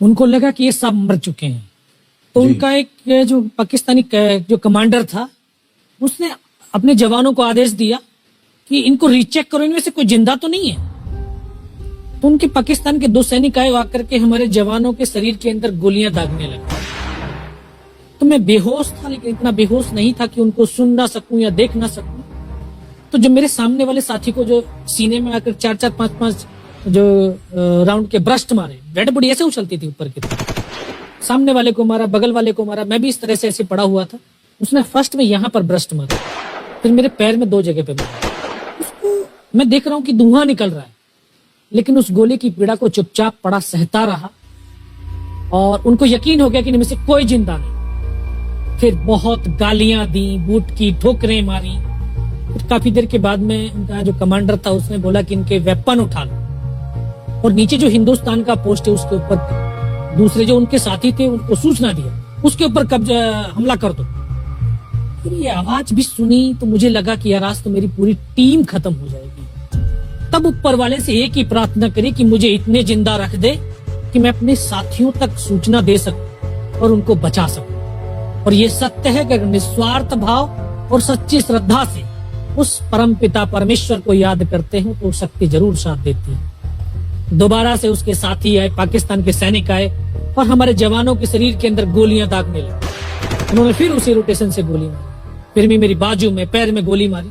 उनको लगा कि ये सब मर चुके हैं, तो उनका एक जो पाकिस्तानी जो कमांडर था उसने अपने जवानों को आदेश दिया कि इनको रीचेक करो, इनमें से कोई जिंदा तो नहीं है। तो उनके पाकिस्तान के 2 सैनिक आए, आकर के हमारे जवानों के शरीर के अंदर गोलियां दागने लगे। तो मैं बेहोश था, लेकिन इतना बेहोश नहीं था कि उनको सुन ना सकूं या देख ना सकूं। तो जो मेरे सामने वाले साथी को जो सीने में आकर 4-4, 5-5 जो राउंड के ब्रस्ट मारे, डेड बॉडी ऐसे उछलती थी ऊपर की तरफ, सामने वाले को मारा, बगल वाले को मारा, मैं भी इस तरह से ऐसे पड़ा हुआ था। उसने फर्स्ट में यहाँ पर ब्रस्ट मारा, फिर मेरे पैर में 2 जगह पे मारा। उसको मैं देख रहा हूँ कि धुआं निकल रहा है, लेकिन उस गोली की पीड़ा को चुपचाप पड़ा सहता रहा और उनको यकीन हो गया कि इनमें से कोई जिंदा नहीं। फिर बहुत गालियां दी, बूट की ठोकरें मारी। फिर काफी देर के बाद में उनका जो कमांडर था उसने बोला कि इनके वेपन उठा लो, और नीचे जो हिंदुस्तान का पोस्ट है उसके ऊपर दूसरे जो उनके साथी थे उनको सूचना दिया, उसके ऊपर कब्जा हमला कर दो। फिर ये आवाज भी सुनी तो मुझे लगा कि यार आज तो मेरी पूरी टीम खत्म हो जाएगी। तब ऊपर वाले से एक ही प्रार्थना करी कि मुझे इतने जिंदा रख दे कि मैं अपने साथियों तक सूचना दे सकूं और उनको बचा सकूं। और ये सत्य है कि अगर निस्वार्थ भाव और सच्ची श्रद्धा से उस परम पिता परमेश्वर को याद करते हैं तो शक्ति जरूर साथ देती है। दोबारा से उसके साथी आए, पाकिस्तान के सैनिक आए और हमारे जवानों के शरीर के अंदर गोलियां दागने लगे। उन्होंने फिर उसी रोटेशन से गोली मारी, फिर भी मेरी बाजू में, पैर में गोली मारी।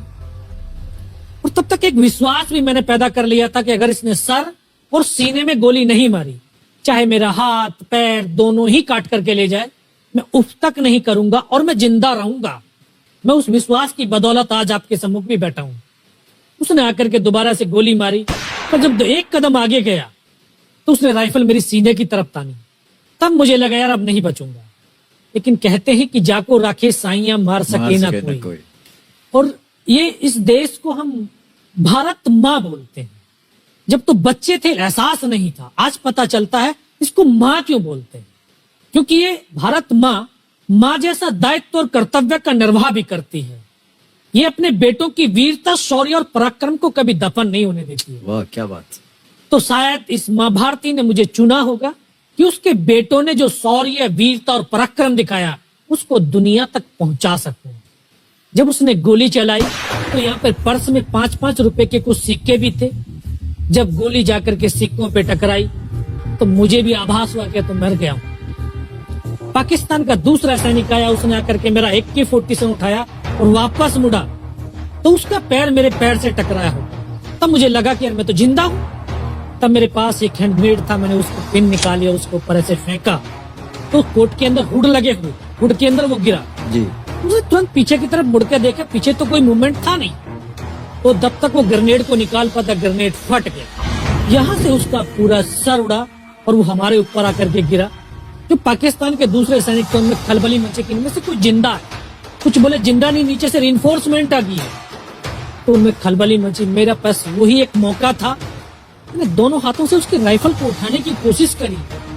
और तब तक एक विश्वास भी मैंने पैदा कर लिया था कि अगर इसने सर और सीने में गोली नहीं मारी, चाहे मेरा हाथ पैर दोनों ही काट करके ले जाए, मैं उफ तक नहीं करूंगा और मैं जिंदा रहूंगा। मैं उस विश्वास की बदौलत आज आपके सम्मुख भी बैठा हूं। उसने आकर के दोबारा से गोली मारी, पर जब 1 कदम आगे गया तो उसने राइफल मेरी सीने की तरफ तानी। तब मुझे लगा यार अब नहीं बचूंगा। लेकिन कहते हैं कि जाको राखे साइयां मार सके ना कोई। और ये इस देश को हम भारत माँ बोलते हैं। जब तो बच्चे थे एहसास नहीं था, आज पता चलता है इसको माँ क्यों बोलते हैं, क्योंकि ये भारत माँ जैसा दायित्व और कर्तव्य का निर्वाह भी करती है। ये अपने बेटों की वीरता, शौर्य और पराक्रम को कभी दफन नहीं होने देती है। वाह क्या बात। तो शायद इस माँ भारती ने मुझे चुना होगा कि उसके बेटों ने जो शौर्य, वीरता और पराक्रम दिखाया उसको दुनिया तक पहुंचा सकूं। जब उसने गोली चलाई तो यहाँ पर पर्स में 5-5 रुपए के कुछ सिक्के भी थे। जब गोली जाकर के सिक्कों पे टकराई तो मुझे भी आभास हुआ कि तो मर गया हूं। पाकिस्तान का दूसरा सैनिक आया, उसने आकर के मेरा AK-47 उठाया और वापस मुड़ा तो उसका पैर मेरे पैर से टकराया हो। तब मुझे लगा कि यार मैं तो जिंदा हूं। तब मेरे पास एक हैंड ग्रेनेड था, मैंने उसको पिन निकालिया, उसको ऊपर ऐसे फेंका तो कोट के अंदर हुड लगे हुए, हुड के अंदर वो गिरा जी। मुझे तुरंत पीछे की तरफ मुड़ के देखा, पीछे तो कोई मूवमेंट था नहीं। तो जब तक वो ग्रेनेड को निकाल पाता ग्रेनेड फट गया, यहाँ से उसका पूरा सर उड़ा और वो हमारे ऊपर आकर के गिरा। जो पाकिस्तान के दूसरे सैनिक थे उनमें खलबली मची कि इनमें से कोई जिंदा है, कुछ बोले जिंदा नहीं, नीचे से रिइंफोर्समेंट आ गई है। तो उनमें खलबली मची। मेरा पास वही एक मौका था, मैंने दोनों हाथों से उसकी राइफल को उठाने की कोशिश करी,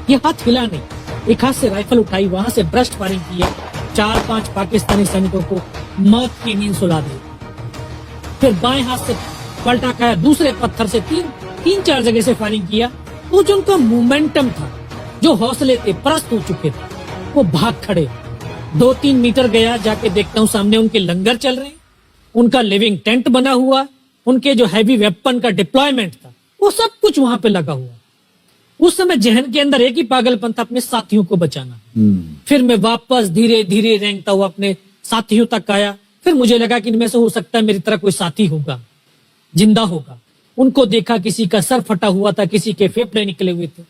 ये हाथ हिला नहीं। एक हाथ से राइफल उठाई, वहां से ब्रस्ट फायरिंग की है, 4-5 पाकिस्तानी सैनिकों को मौत की नींद सुला दी। फिर बाएं हाथ से पलटा खाया, दूसरे पत्थर से 3-4 जगह से फायरिंग किया। वो जो उनका मोमेंटम था, जो हौसले थे, परस्त हो चुके थे, वो भाग खड़े। 2-3 मीटर गया, जाके देखता हूँ सामने उनके लंगर चल रहे हैं, उनका लिविंग टेंट बना हुआ, उनके जो हैवी वेपन का डिप्लॉयमेंट था वो सब कुछ वहां पे लगा हुआ। उस समय जहन के अंदर एक ही पागलपन था, अपने साथियों को बचाना। फिर मैं वापस धीरे धीरे रेंगता हुआ अपने साथियों तक आया। फिर मुझे लगा कि इनमें से हो सकता है मेरी तरह कोई साथी होगा, जिंदा होगा। उनको देखा, किसी का सर फटा हुआ था, किसी के फेफड़े निकले हुए थे।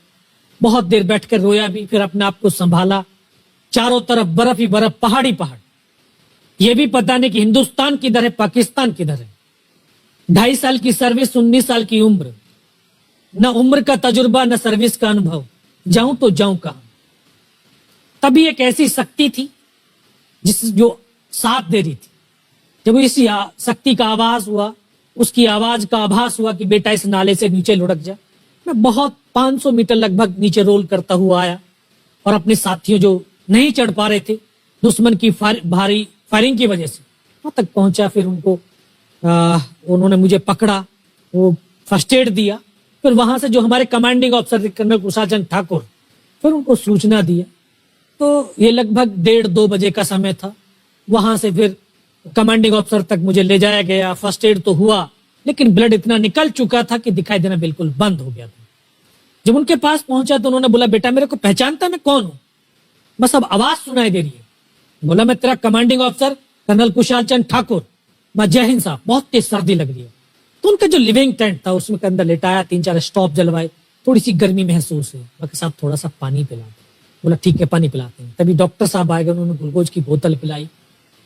बहुत देर बैठकर रोया भी, फिर अपने आप को संभाला। चारों तरफ बर्फ ही बर्फ, पहाड़ी पहाड़। ये भी पता नहीं कि हिंदुस्तान किधर है, पाकिस्तान किधर है। 2.5 साल की सर्विस, 19 साल की उम्र, न उम्र का तजुर्बा न सर्विस का अनुभव, जाऊं तो जाऊं कहां। तभी एक ऐसी शक्ति थी जो साथ दे रही थी। जब इसी शक्ति का आवाज हुआ, उसकी आवाज का आभास हुआ कि बेटा इस नाले से नीचे लुढ़क जा, मैं बहुत 500 मीटर लगभग नीचे रोल करता हुआ आया और अपने साथियों जो नहीं चढ़ पा रहे थे दुश्मन की भारी फायरिंग की वजह से, वहां तक पहुंचा। फिर उन्होंने मुझे पकड़ा, वो फर्स्ट एड दिया। फिर वहां से जो हमारे कमांडिंग ऑफिसर थे कर्नल कुशाल चंद ठाकुर, फिर उनको सूचना दिया। तो ये लगभग 1:30-2 बजे का समय था। वहां से फिर कमांडिंग ऑफिसर तक मुझे ले जाया गया। फर्स्ट एड तो हुआ, लेकिन ब्लड इतना निकल चुका था कि दिखाई देना बिल्कुल बंद हो गया था। जब उनके पास पहुंचा तो उन्होंने बोला, बेटा मेरे को पहचानता मैं कौन हूं? बस अब आवाज सुनाई दे रही है। बोला, मैं तेरा commanding officer colonel Kushal Chand Thakur. मैं, जय हिंद साहब, बहुत तेज सर्दी लग रही है। तो उनका जो लिविंग टेंट था उसमें के अंदर लेटाया, 3-4 स्टॉप जलवाए, थोड़ी सी गर्मी महसूस हुई। बाकी साहब थोड़ा सा पानी पिला दो। बोला ठीक है, पानी पिलाते हैं। तभी डॉक्टर साहब आए गए, उन्होंने ग्लूकोज की बोतल पिलाई,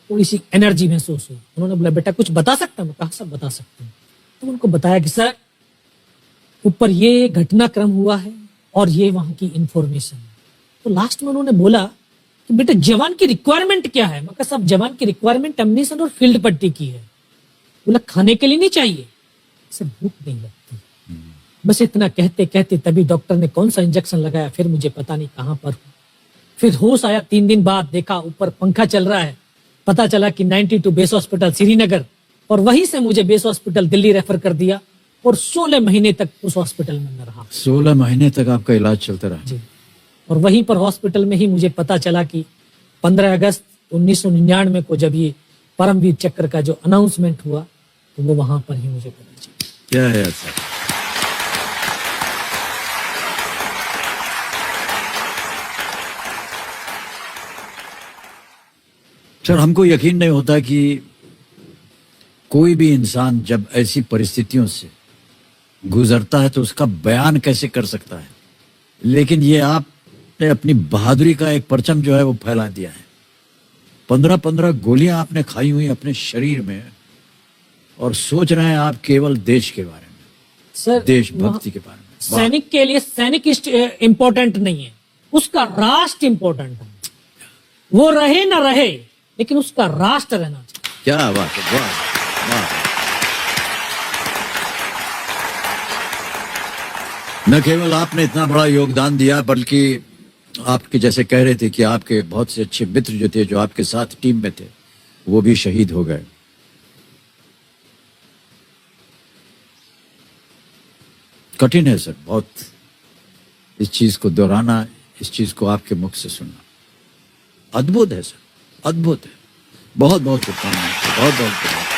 थोड़ी सी एनर्जी महसूस हुई। उन्होंने बोला, बेटा कुछ बता सकता हूँ? कहा सब बता सकते हैं। तो उनको बताया कि सर ऊपर ये घटनाक्रम हुआ है और ये वहां की इंफॉर्मेशन है। तो लास्ट में उन्होंने बोला कि बेटा जवान की रिक्वायरमेंट क्या है? मैं कहा साहब जवान की रिक्वायरमेंट एम्यूनिशन और फील्ड पट्टी की है। बोला खाने के लिए नहीं चाहिए? सर भूख नहीं लगती। बस इतना कहते कहते तभी डॉक्टर ने कौन सा इंजेक्शन लगाया, फिर मुझे पता नहीं कहां पर। फिर होश आया 3 दिन बाद, देखा ऊपर पंखा चल रहा है। पता चला कि 92 बेस हॉस्पिटल श्रीनगर, और वहीं से मुझे बेस हॉस्पिटल दिल्ली रेफर कर दिया और 16 महीने तक उस हॉस्पिटल में रहा। 16 महीने तक आपका इलाज चलता रहा? जी। और वहीं पर हॉस्पिटल में ही मुझे पता चला कि 15 अगस्त 1999 को जब ये परमवीर चक्र का जो अनाउंसमेंट हुआ तो वो वहां पर ही मुझे पता चला। क्या है सर? सर हमको यकीन नहीं होता कि कोई भी इंसान जब ऐसी परिस्थितियों से गुजरता है तो उसका बयान कैसे कर सकता है, लेकिन ये आपने अपनी बहादुरी का एक परचम जो है वो फैला दिया है। 15-15 गोलियां आपने खाई हुई अपने शरीर में, और सोच रहे हैं आप केवल देश के बारे में, सर देशभक्ति के बारे में। सैनिक के लिए सैनिक इंपॉर्टेंट नहीं है, उसका राष्ट्र इंपॉर्टेंट है। वो रहे ना रहे, लेकिन उसका राष्ट्र रहना चाहिए। क्या बात है, वाह वाह। न केवल आपने इतना बड़ा योगदान दिया, बल्कि आपके जैसे कह रहे थे कि आपके बहुत से अच्छे मित्र जो थे, जो आपके साथ टीम में थे, वो भी शहीद हो गए। कठिन है सर बहुत इस चीज को दोहराना, इस चीज को आपके मुख से सुनना। अद्भुत है सर, अद्भुत है। बहुत बहुत शुभकामनाएं, बहुत बहुत शुभकामनाएं।